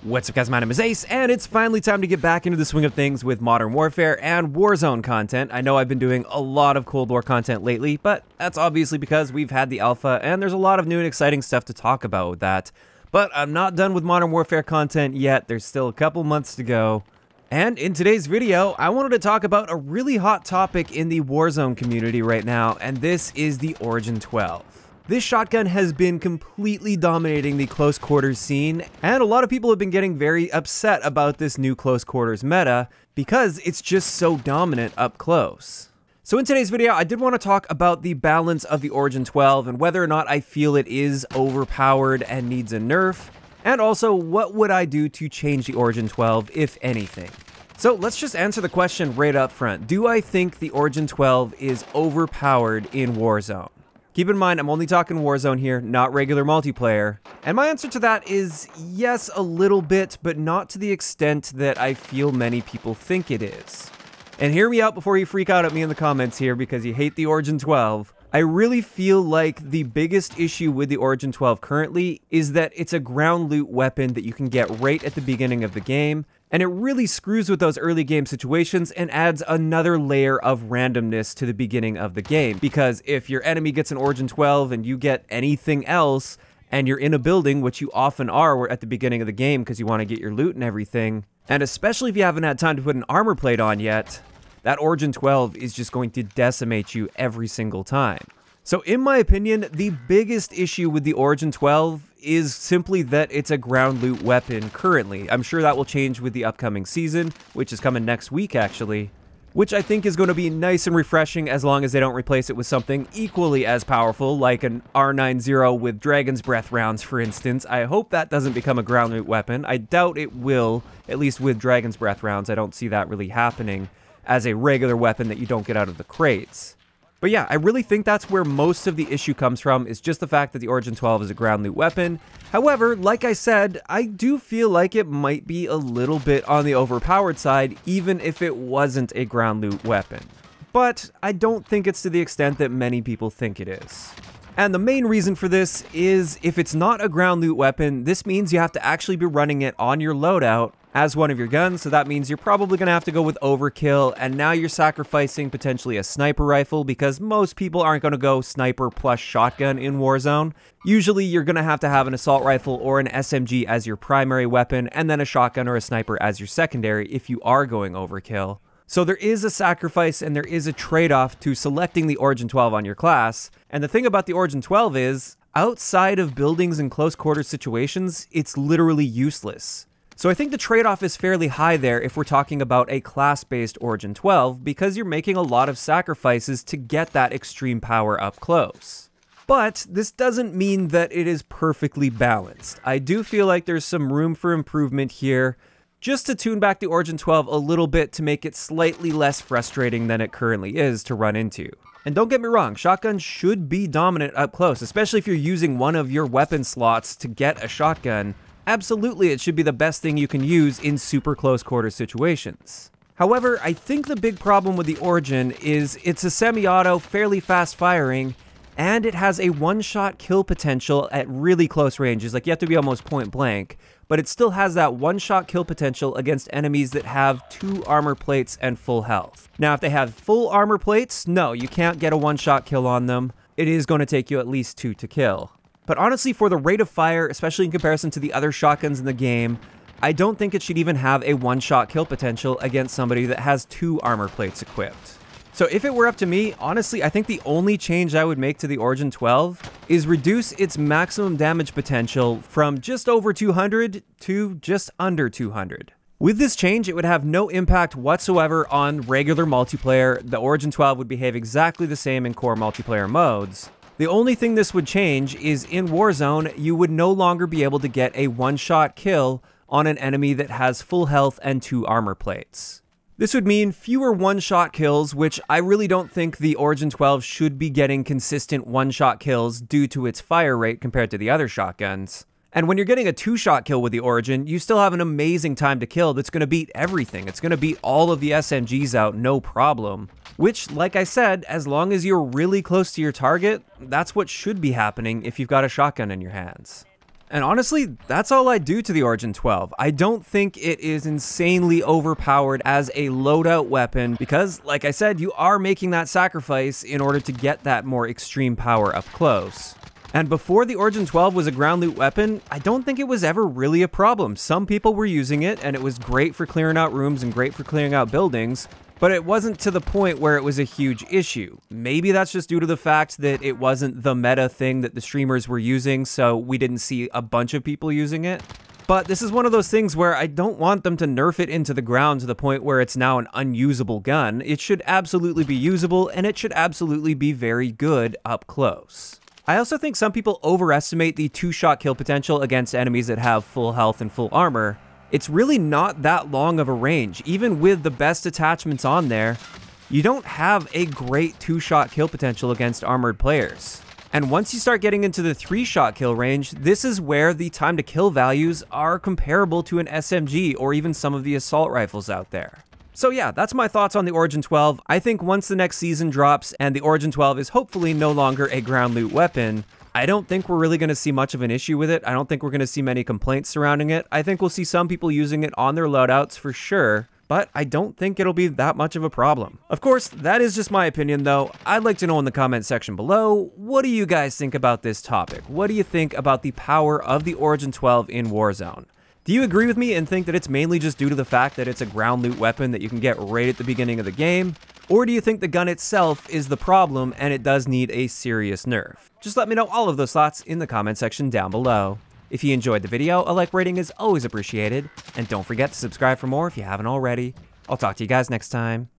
What's up guys, my name is Ace, and it's finally time to get back into the swing of things with Modern Warfare and Warzone content. I know I've been doing a lot of Cold War content lately, but that's obviously because we've had the alpha, and there's a lot of new and exciting stuff to talk about with that. But I'm not done with Modern Warfare content yet, there's still a couple months to go. And in today's video, I wanted to talk about a really hot topic in the Warzone community right now, and this is the Origin-12. This shotgun has been completely dominating the close quarters scene, and a lot of people have been getting very upset about this new close quarters meta because it's just so dominant up close. So in today's video, I did want to talk about the balance of the Origin-12 and whether or not I feel it is overpowered and needs a nerf, and also what would I do to change the Origin-12 if anything. So let's just answer the question right up front. Do I think the Origin-12 is overpowered in Warzone? Keep in mind, I'm only talking Warzone here, not regular multiplayer. And my answer to that is yes, a little bit, but not to the extent that I feel many people think it is. And hear me out before you freak out at me in the comments here because you hate the Origin-12. I really feel like the biggest issue with the Origin-12 currently is that it's a ground loot weapon that you can get right at the beginning of the game, and it really screws with those early game situations and adds another layer of randomness to the beginning of the game. Because if your enemy gets an Origin-12 and you get anything else, and you're in a building, which you often are at the beginning of the game because you want to get your loot and everything, and especially if you haven't had time to put an armor plate on yet, that Origin-12 is just going to decimate you every single time. So in my opinion, the biggest issue with the Origin-12 is simply that it's a ground loot weapon currently. I'm sure that will change with the upcoming season, which is coming next week actually, which I think is going to be nice and refreshing as long as they don't replace it with something equally as powerful, like an R90 with Dragon's Breath rounds, for instance. I hope that doesn't become a ground loot weapon. I doubt it will, at least with Dragon's Breath rounds. I don't see that really happening as a regular weapon that you don't get out of the crates. But yeah, I really think that's where most of the issue comes from, is just the fact that the Origin-12 is a ground loot weapon. However, like I said, I do feel like it might be a little bit on the overpowered side, even if it wasn't a ground loot weapon. But I don't think it's to the extent that many people think it is. And the main reason for this is if it's not a ground loot weapon, this means you have to actually be running it on your loadout as one of your guns, so that means you're probably going to have to go with overkill, and now you're sacrificing potentially a sniper rifle because most people aren't going to go sniper plus shotgun in Warzone. Usually you're going to have an assault rifle or an SMG as your primary weapon, and then a shotgun or a sniper as your secondary if you are going overkill. So there is a sacrifice and there is a trade-off to selecting the Origin-12 on your class, and the thing about the Origin-12 is, outside of buildings and close quarter situations, it's literally useless. So I think the trade-off is fairly high there if we're talking about a class-based Origin-12 because you're making a lot of sacrifices to get that extreme power up close. But this doesn't mean that it is perfectly balanced. I do feel like there's some room for improvement here, just to tune back the Origin-12 a little bit to make it slightly less frustrating than it currently is to run into. And don't get me wrong, shotguns should be dominant up close, especially if you're using one of your weapon slots to get a shotgun. Absolutely, it should be the best thing you can use in super close quarter situations. However, I think the big problem with the Origin is it's a semi-auto, fairly fast firing, and it has a one-shot kill potential at really close ranges. Like, you have to be almost point blank, but it still has that one-shot kill potential against enemies that have 2 armor plates and full health. Now, if they have full armor plates, no, you can't get a one-shot kill on them. It is going to take you at least 2 to kill. But honestly, for the rate of fire, especially in comparison to the other shotguns in the game, I don't think it should even have a one-shot kill potential against somebody that has 2 armor plates equipped. So if it were up to me, honestly, I think the only change I would make to the Origin-12 is reduce its maximum damage potential from just over 200 to just under 200. With this change, it would have no impact whatsoever on regular multiplayer. The Origin-12 would behave exactly the same in core multiplayer modes. The only thing this would change is in Warzone, you would no longer be able to get a one-shot kill on an enemy that has full health and 2 armor plates. This would mean fewer one-shot kills, which I really don't think the Origin-12 should be getting consistent one-shot kills due to its fire rate compared to the other shotguns. And when you're getting a 2-shot kill with the Origin, you still have an amazing time to kill that's going to beat everything. It's going to beat all of the SMGs out, no problem. Which, like I said, as long as you're really close to your target, that's what should be happening if you've got a shotgun in your hands. And honestly, that's all I do to the Origin-12. I don't think it is insanely overpowered as a loadout weapon because, like I said, you are making that sacrifice in order to get that more extreme power up close. And before the Origin-12 was a ground loot weapon, I don't think it was ever really a problem. Some people were using it, and it was great for clearing out rooms and great for clearing out buildings, but it wasn't to the point where it was a huge issue. Maybe that's just due to the fact that it wasn't the meta thing that the streamers were using, so we didn't see a bunch of people using it. But this is one of those things where I don't want them to nerf it into the ground to the point where it's now an unusable gun. It should absolutely be usable, and it should absolutely be very good up close. I also think some people overestimate the 2-shot kill potential against enemies that have full health and full armor. It's really not that long of a range. Even with the best attachments on there, you don't have a great 2-shot kill potential against armored players. And once you start getting into the 3-shot kill range, this is where the time to kill values are comparable to an SMG or even some of the assault rifles out there. So yeah, that's my thoughts on the Origin-12. I think once the next season drops and the Origin-12 is hopefully no longer a ground loot weapon, I don't think we're really going to see much of an issue with it. I don't think we're going to see many complaints surrounding it. I think we'll see some people using it on their loadouts for sure, but I don't think it'll be that much of a problem. Of course, that is just my opinion though. I'd like to know in the comment section below, what do you guys think about this topic? What do you think about the power of the Origin-12 in Warzone? Do you agree with me and think that it's mainly just due to the fact that it's a ground loot weapon that you can get right at the beginning of the game? Or do you think the gun itself is the problem and it does need a serious nerf? Just let me know all of those thoughts in the comment section down below. If you enjoyed the video, a like rating is always appreciated. And don't forget to subscribe for more if you haven't already. I'll talk to you guys next time.